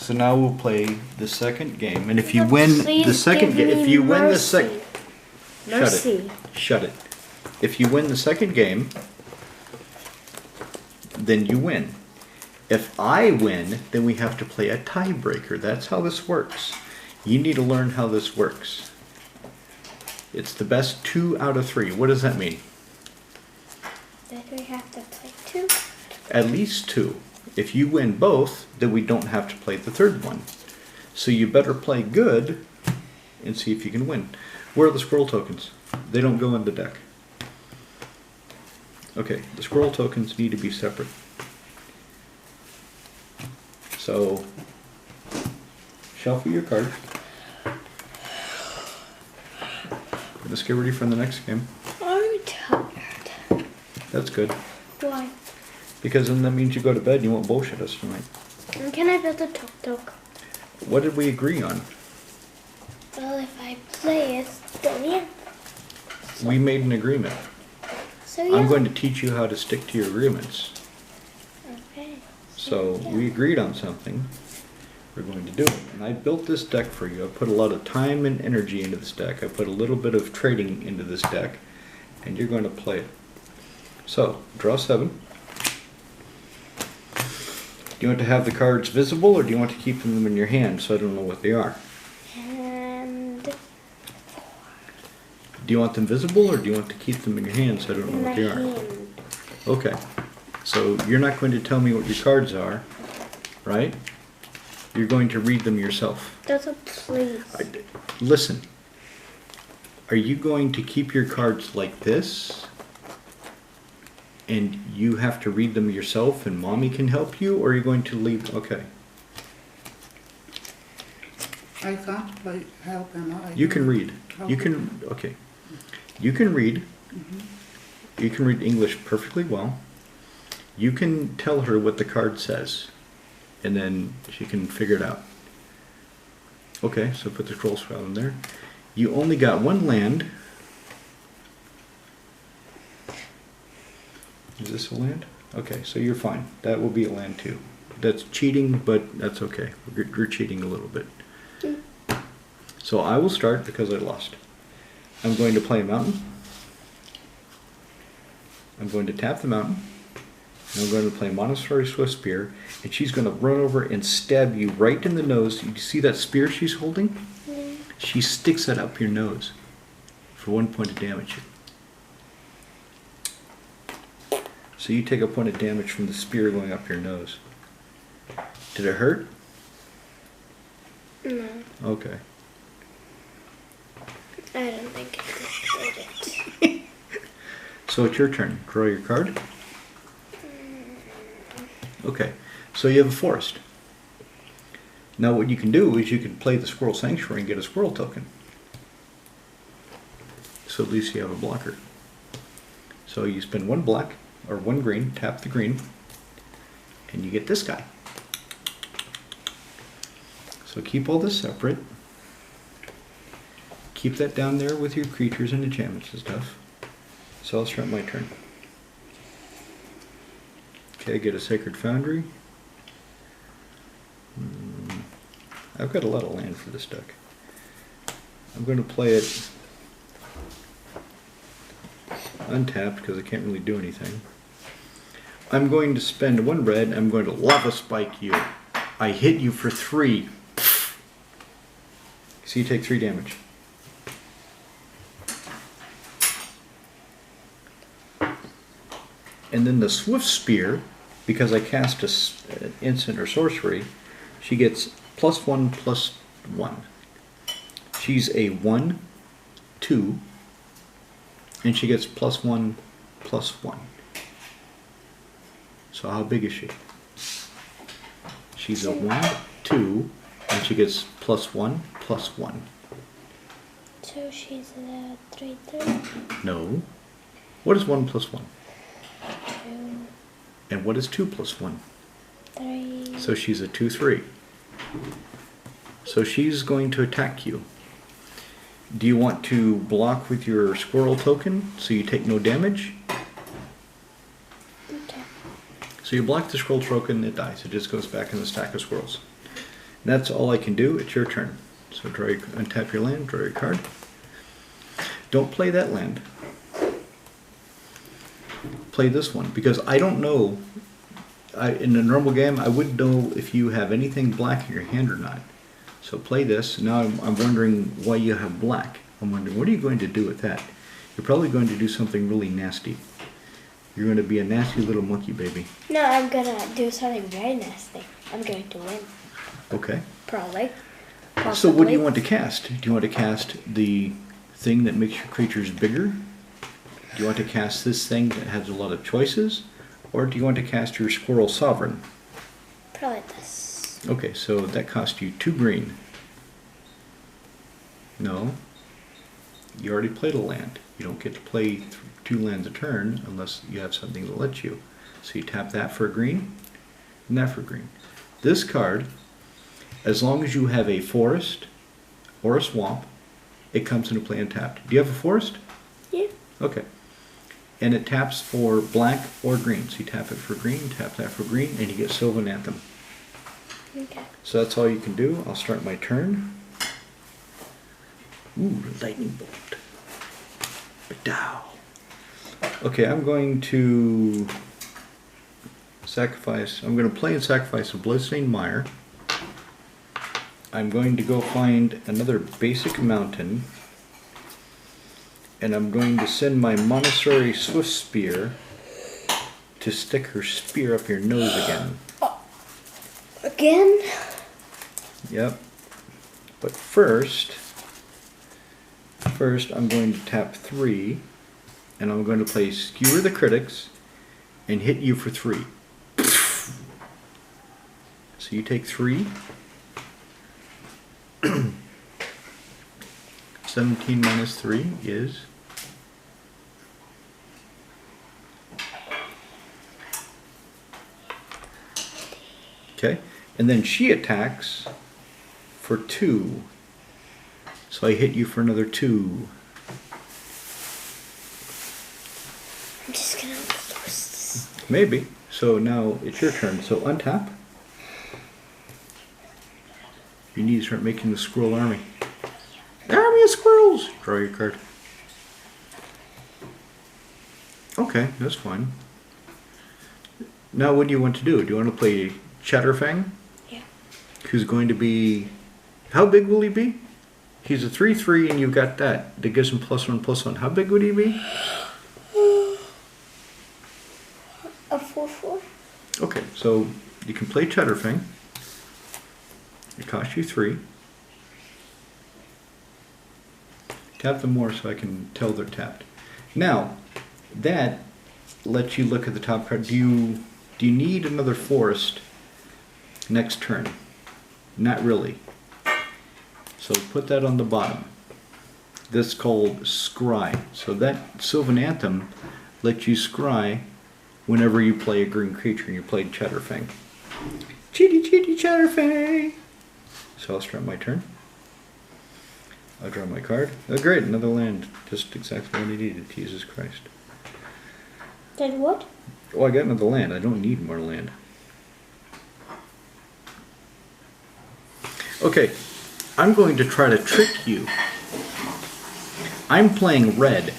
So now we'll play the second game, and if you win the second game, if you win the second, shut it. If you win the second game, then you win. If I win, then we have to play a tiebreaker. That's how this works. You need to learn how this works. It's the best 2 out of 3. What does that mean? That we have to play 2? At least 2. If you win both, then we don't have to play the third one. So you better play good and see if you can win. Where are the squirrel tokens? They don't go in the deck. Okay, the squirrel tokens need to be separate. So, shuffle your card. Let's get ready for the next game. I'm tired. That's good. Why? Because then that means you go to bed and you won't bullshit us tonight. And can I build a tuk-tuk? What did we agree on? Well, if I play it, then yeah. We made an agreement. So yeah. I'm going to teach you how to stick to your agreements. Okay. So we agreed on something. We're going to do it. And I built this deck for you. I put a lot of time and energy into this deck. I put a little bit of trading into this deck. And you're going to play it. So, draw 7. Do you want to have the cards visible, or do you want to keep them in your hand so I don't know what they are? And 4. Do you want them visible, or do you want to keep them in your hand so I don't know what they are? Hand. Okay. So you're not going to tell me what your cards are, right? You're going to read them yourself. Doesn't please. Listen. Are you going to keep your cards like this? And you have to read them yourself and mommy can help you, or are you going to leave? Okay. I can't play help him. You can read. You can, okay. You can read. You can read English perfectly well. You can tell her what the card says, and then she can figure it out. Okay, so put the scroll spell in there. You only got 1 land. Is this a land? Okay, so you're fine. That will be a land too. That's cheating, but that's okay. You're cheating a little bit. So I will start because I lost. I'm going to play a mountain. I'm going to tap the mountain. And I'm going to play Montessori Swift Spear. And she's going to run over and stab you right in the nose. You see that spear she's holding? She sticks that up your nose for 1 point of damage. So you take a point of damage from the spear going up your nose. Did it hurt? No. Okay. I don't think I did it. So it's your turn. Draw your card. Okay. So you have a forest. Now what you can do is you can play the Squirrel Sanctuary and get a squirrel token. So at least you have a blocker. So you spend 1 black. Or 1 green, tap the green, and you get this guy. So keep all this separate. Keep that down there with your creatures and enchantments and stuff. So I'll start my turn. Okay, get a Sacred Foundry. I've got a lot of land for this deck. I'm going to play it untapped because I can't really do anything. I'm going to spend 1 red. I'm going to Lava Spike you. I hit you for 3. So you take 3 damage. And then the Swift Spear, because I cast an instant or sorcery, she gets +1/+1. She's a 1, 2, and she gets +1/+1. So how big is she? She's a 1, 2, and she gets +1/+1. So she's a 3/3? No. What is 1/+1? 2. And what is 2/+1? 3. So she's a 2/3. So she's going to attack you. Do you want to block with your squirrel token so you take no damage? Okay. So you block the squirrel token, it dies. It just goes back in the stack of squirrels. That's all I can do. It's your turn. So untap your land, draw your card. Don't play that land. Play this one, because I don't know. In a normal game, I wouldn't know if you have anything black in your hand or not. So play this. Now I'm wondering why you have black. I'm wondering, what are you going to do with that? You're probably going to do something really nasty. You're going to be a nasty little monkey baby. No, I'm gonna do something very nasty. I'm going to win. Okay. Probably. So what do you want to cast? Do you want to cast the thing that makes your creatures bigger? Do you want to cast this thing that has a lot of choices? Or do you want to cast your Squirrel Sovereign? Probably this. Okay, so that costs you 2 green. No. You already played a land. You don't get to play 2 lands a turn unless you have something that lets you. So you tap that for a green, and that for a green. This card, as long as you have a forest or a swamp, it comes into play untapped. Do you have a forest? Yeah. Okay. And it taps for black or green. So you tap it for green, tap that for green, and you get Sylvan Anthem. Okay. So that's all you can do. I'll start my turn. Ooh, lightning bolt. Badow. Okay, I'm going to sacrifice. I'm going to play and sacrifice a Bloodstained Mire. I'm going to go find another basic mountain. And I'm going to send my Monastery Swift Spear to stick her spear up your nose again. Again? Yep. But first I'm going to tap 3, and I'm going to play Skewer the Critics and hit you for 3. So you take 3. 17 minus 3 is... Okay, and then she attacks for 2. So I hit you for another 2. I'm just gonna lose this. Maybe. So now it's your turn. So untap. You need to start making the squirrel army. Army of squirrels! Draw your card. Okay, that's fine. Now what do you want to do? Do you want to play Chatterfang? Yeah. Who's going to be... How big will he be? He's a 3/3 and you've got that. That gives him +1/+1. How big would he be? A 4/4. Okay, so you can play Chatterfang. It costs you 3. Tap them more so I can tell they're tapped. Now, that lets you look at the top card. Do you need another forest next turn? Not really. So put that on the bottom. This is called Scry. So that Sylvan Anthem lets you scry whenever you play a green creature and you played Chatterfang. Chitty Chatterfang! So I'll start my turn. I'll draw my card. Oh great, another land. Just exactly what I needed. Jesus Christ. Then what? Oh, I got another land. I don't need more land. Okay, I'm going to try to trick you. I'm playing red.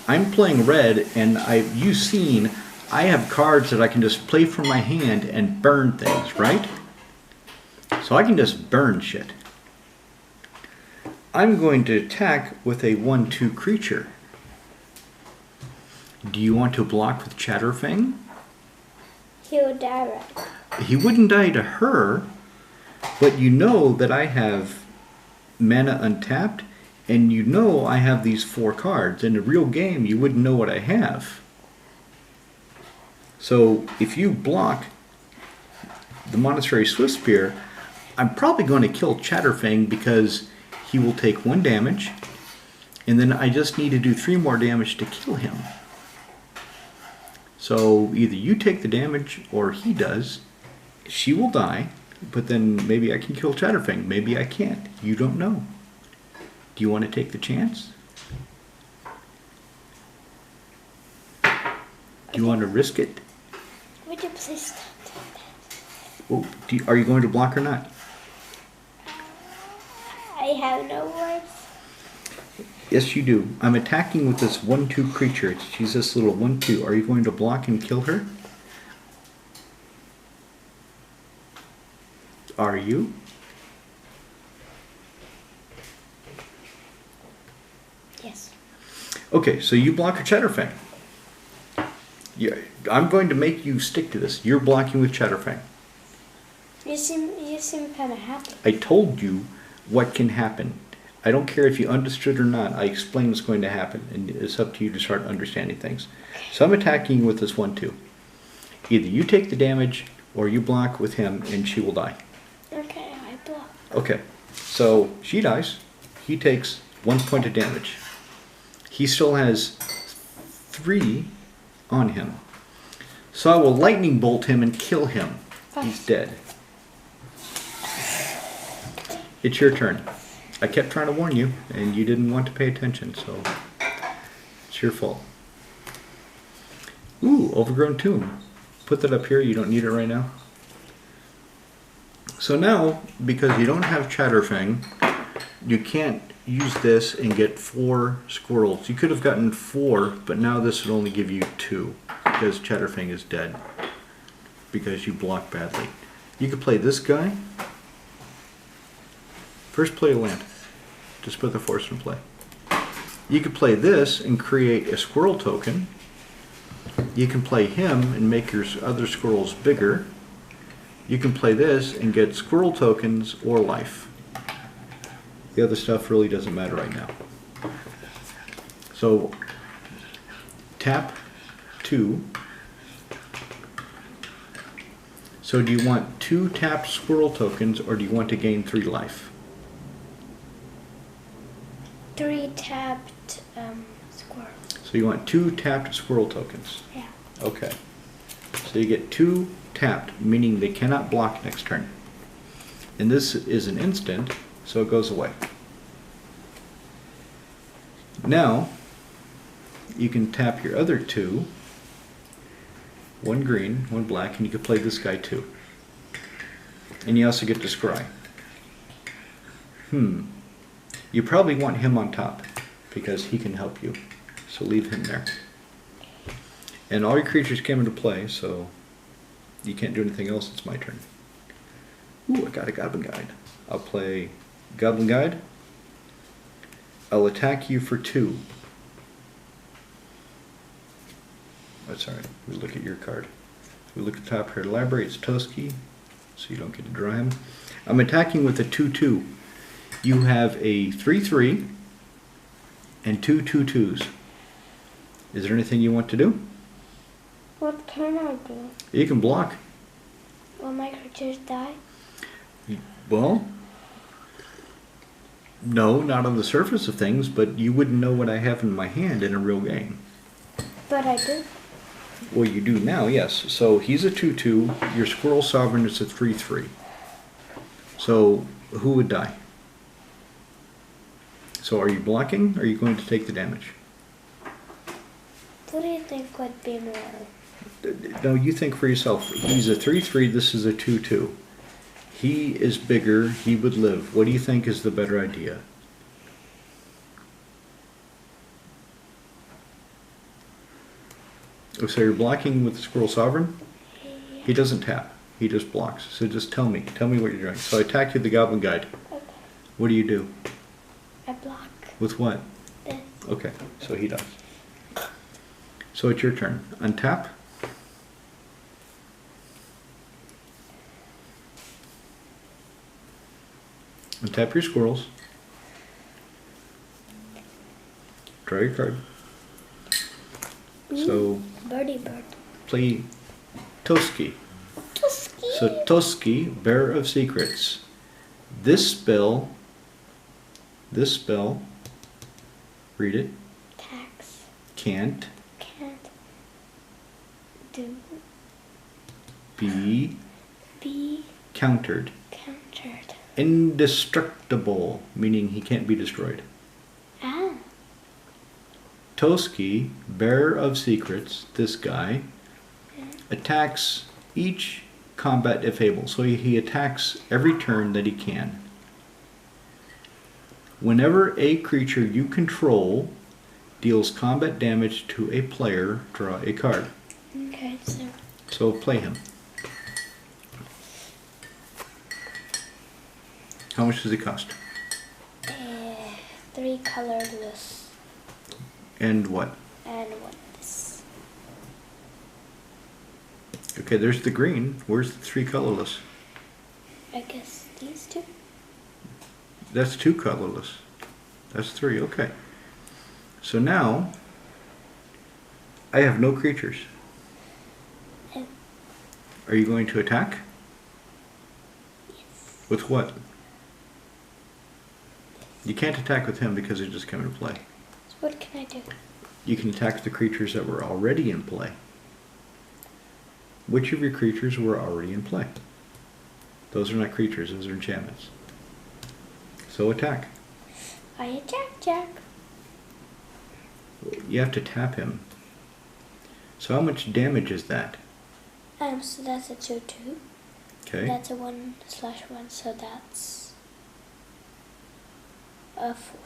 And you've seen I have cards that I can just play from my hand and burn things, right? So I can just burn shit. I'm going to attack with a 1/2 creature. Do you want to block with Chatterfang? He would die right. He wouldn't die to her, but you know that I have mana untapped, and you know I have these 4 cards. In a real game, you wouldn't know what I have. So if you block the Monastery Swift Spear, I'm probably going to kill Chatterfang because he will take 1 damage, and then I just need to do 3 more damage to kill him. So either you take the damage or he does. She will die, but then maybe I can kill Chatterfang. Maybe I can't. You don't know. Do you want to take the chance? Do you want to risk it? Would you please stop doing that? Oh, are you going to block or not? have no words. Yes, you do. I'm attacking with this 1/2 creature. She's this little 1/2. Are you going to block and kill her? Are you? Yes. Okay, so you block a Chatterfang. Yeah, I'm going to make you stick to this. You're blocking with Chatterfang. You seem kind of happy. I told you what can happen. I don't care if you understood or not. I explained what's going to happen, and it's up to you to start understanding things. So I'm attacking you with this 1/2. Either you take the damage, or you block with him, and she will die. Okay, I block. Okay, so she dies. He takes 1 point of damage. He still has 3 on him. So I will lightning bolt him and kill him. He's dead. It's your turn. I kept trying to warn you, and you didn't want to pay attention, so it's your fault. Ooh, overgrown tomb. Put that up here. You don't need it right now. So now, because you don't have Chatterfang, you can't use this and get 4 squirrels. You could have gotten 4, but now this would only give you 2 because Chatterfang is dead because you blocked badly. You could play this guy. First play a land. Just put the force in play. You could play this and create a squirrel token. You can play him and make your other squirrels bigger. You can play this and get squirrel tokens or life. The other stuff really doesn't matter right now. So tap 2. So do you want 2 tapped squirrel tokens or do you want to gain 3 life? 3 tapped squirrels. So you want 2 tapped squirrel tokens? Yeah. Okay. So you get 2 tapped, meaning they cannot block next turn. And this is an instant, so it goes away. Now, you can tap your other 2, 1 green, 1 black, and you can play this guy too. And you also get to scry. You probably want him on top, because he can help you. So leave him there. And all your creatures came into play, so you can't do anything else. It's my turn. Ooh, I got a Goblin Guide. I'll play Goblin Guide. I'll attack you for 2. Oh, sorry. We look at your card. We look at the top here. Library, it's Toski, so you don't get to draw him. I'm attacking with a 2/2. You have a 3/3 and 2 2/2s. Is there anything you want to do? What can I do? You can block. Will my creatures die? Well, no, not on the surface of things, but you wouldn't know what I have in my hand in a real game. But I do. Well, you do now, yes. So he's a 2/2. Your Squirrel Sovereign is a 3/3. So who would die? So are you blocking, or are you going to take the damage? What do you think would be more? No, you think for yourself. He's a 3/3, this is a 2/2. He is bigger, he would live. What do you think is the better idea? Oh, so you're blocking with the Squirrel Sovereign? Yeah. He doesn't tap, he just blocks. So just tell me what you're doing. So I attack you with the Goblin Guide. Okay. What do you do? I block With what? this. Okay, so he does. So it's your turn. Untap. Untap your squirrels. Draw your card. So Birdie bird. play Toski. Tusky. So Toski, Bearer of Secrets. This spell, read it, Tax. can't Do. be Be countered. countered. Indestructible, meaning he can't be destroyed. Ah. Toski, Bearer of Secrets, this guy, attacks each combat if able. So he attacks every turn that he can. Whenever a creature you control deals combat damage to a player, draw a card. Okay, so So play him. How much does he cost? 3 colorless And what? and 1 this. Okay, there's the green. Where's the 3 colorless? I guess these 2. That's 2 colorless. That's 3, okay. So now, I have no creatures. Oh. Are you going to attack? Yes. With what? You can't attack with him because he just came into play. So what can I do? You can attack the creatures that were already in play. Which of your creatures were already in play? Those are not creatures, those are enchantments. So attack. I attack Jack. You have to tap him. So how much damage is that? So that's a 2/2. Okay. That's a 1/1, so that's a 4.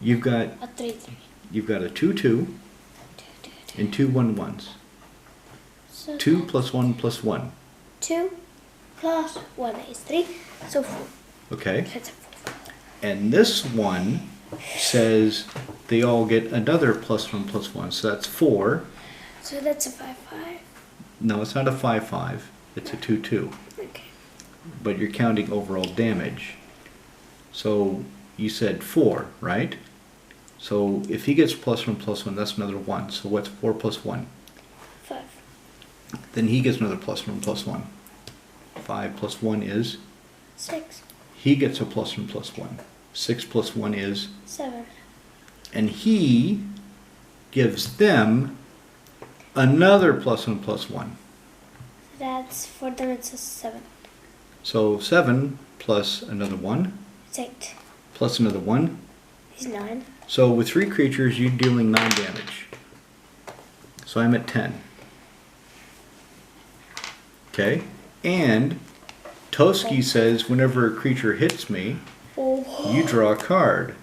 You've got A 3/3. You've got a 2/2 2, 2, 2. and 2 1/1s. So 2 that's plus 1 plus 1. 2 plus 1 is 3, so 4. Okay. That's a 4. And this one says they all get another +1 plus 1. So that's 4. So that's a 5/5. No, it's not a 5/5. It's a 2/2. Okay. But you're counting overall damage. So you said 4, right? So if he gets +1 plus 1, that's another 1. So what's 4 plus 1? 5. Then he gets another +1 plus 1. 5 plus 1 is? 6. He gets a +1 plus 1. 6 plus 1 is? 7. And he gives them another +1 plus 1. That's for them. It's a 7. So 7 plus another 1 It's 8. plus another 1. He's 9. So with 3 creatures, you're dealing 9 damage. So I'm at 10. Okay? And Toski says whenever a creature hits me, Oh. you draw a card.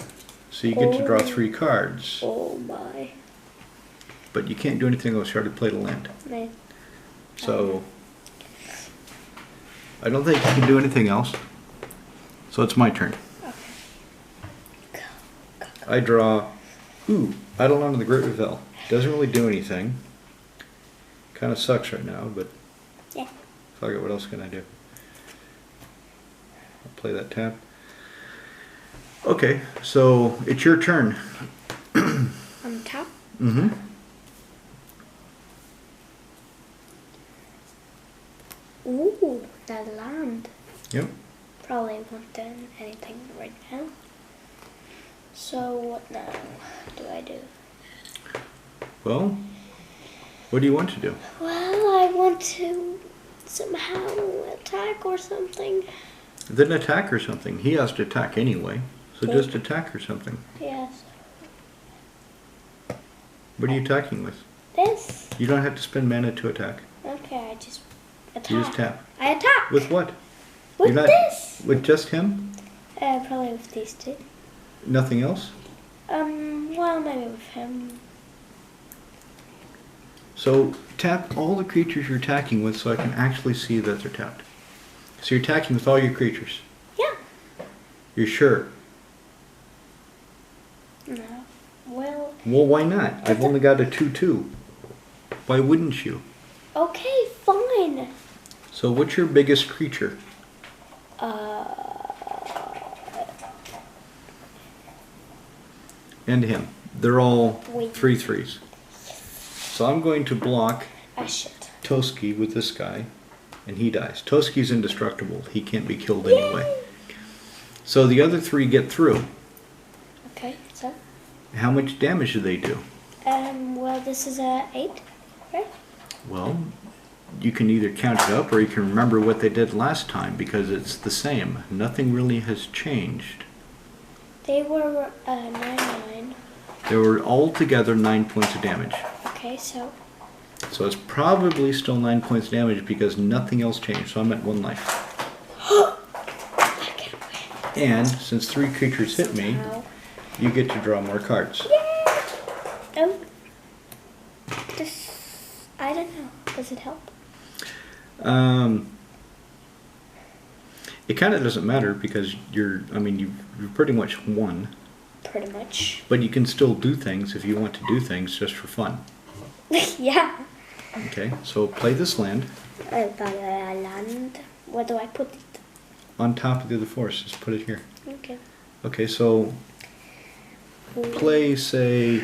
So you get to draw Oh. 3 cards. Oh my. But you can't do anything else. You already played a land. Man. So I don't think you can do anything else. So it's my turn. Go. I draw, Eidolon of the Great Reveal. Doesn't really do anything. Kind of sucks right now, but Yeah. fuck it, what else can I do? I'll play that tap. Okay, so it's your turn. On top. Mm-hmm. Ooh, that land. Yep. Probably won't do anything right now. So what now do I do? Well, what do you want to do? Well, I want to somehow attack or something. Then attack or something. He has to attack anyway. So Okay. just attack or something. Yes. What are you attacking with? This. You don't have to spend mana to attack. Okay, I just attack. You just tap. I attack. With what? With You're not- this. With just him? Probably with these 2. Nothing else? Well, maybe with him. So tap all the creatures you're attacking with so I can actually see that they're tapped. So you're attacking with all your creatures. Yeah. You're sure? No. Well, Well, why not? I've only got a 2/2. Why wouldn't you? okay, fine. So what's your biggest creature? And him. They're all Wait. 3/3s. So I'm going to block I should. Toski with this guy, and he dies. Toski's indestructible. He can't be killed anyway. So the other 3 get through. Okay, so. How much damage do they do? Well, this is a 8, right? Well, you can either count it up or you can remember what they did last time because it's the same. Nothing really has changed. They were 9/9. They were all together 9 points of damage. Okay, so. So it's probably still 9 points of damage because nothing else changed. So I'm at 1 life. I can win. And since 3 creatures hit me, Somehow. you get to draw more cards. Oh. This, I don't know. Does it help? It kind of doesn't matter because you're pretty much won. Pretty much. But you can still do things if you want to do things just for fun. Yeah. Okay, so play this land Land. Where do I put it? on top of the other forest. Just put it here. Okay. Okay, so play, say,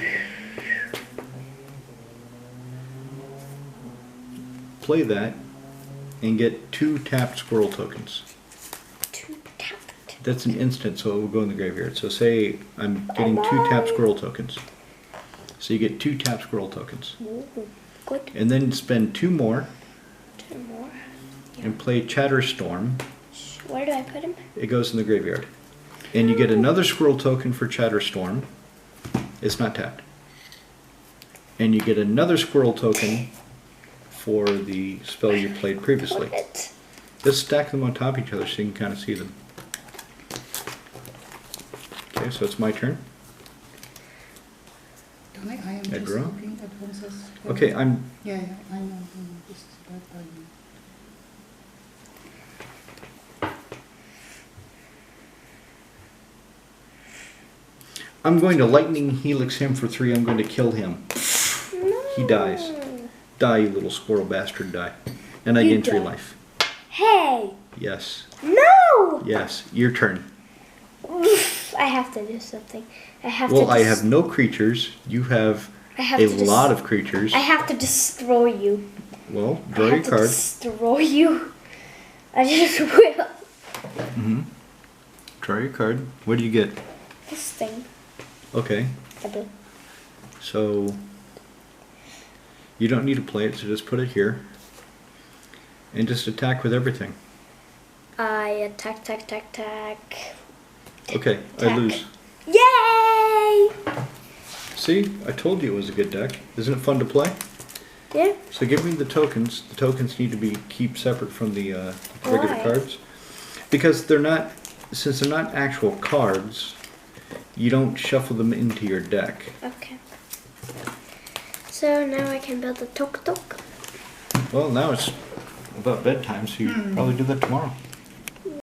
play that and get 2 tapped squirrel tokens. 2 tapped. That's an instant, so it will go in the graveyard. So say I'm getting 2 tapped squirrel tokens. So you get 2 tapped squirrel tokens. Ooh, good. And then spend 2 more 2 more. Yeah. and play Chatterstorm. Where do I put him? It goes in the graveyard. And you get another squirrel token for Chatterstorm. It's not tapped. And you get another squirrel token for the spell you played previously. Put it. Just stack them on top of each other so you can kind of see them. Okay, so it's my turn. Don't I am I just draw. looking at Rosa's. Okay, Yeah, I know. This is bad by me. I'm going to lightning helix him for 3. I'm going to kill him. No. He dies. Die, you little squirrel bastard, die. And I You gain 3 die. life. Hey! Yes. No! Yes. Your turn. I have to do something. I have Well, to. I have no creatures. You have I have a to lot of creatures. I have to destroy you. Well, I draw have your to card. destroy you. I just will. Mm-hmm. Draw your card. What do you get? This thing. Okay. I do. So you don't need to play it, so just put it here. And just attack with everything. I attack. Okay, I Attack. lose. Yay! See? I told you it was a good deck. Isn't it fun to play? Yeah. So give me the tokens. The tokens need to be kept separate from the regular Why? cards. Because they're not, since they're not actual cards, you don't shuffle them into your deck. Okay. So now I can build a tuk-tuk. Well, now it's about bedtime, so you probably do that tomorrow.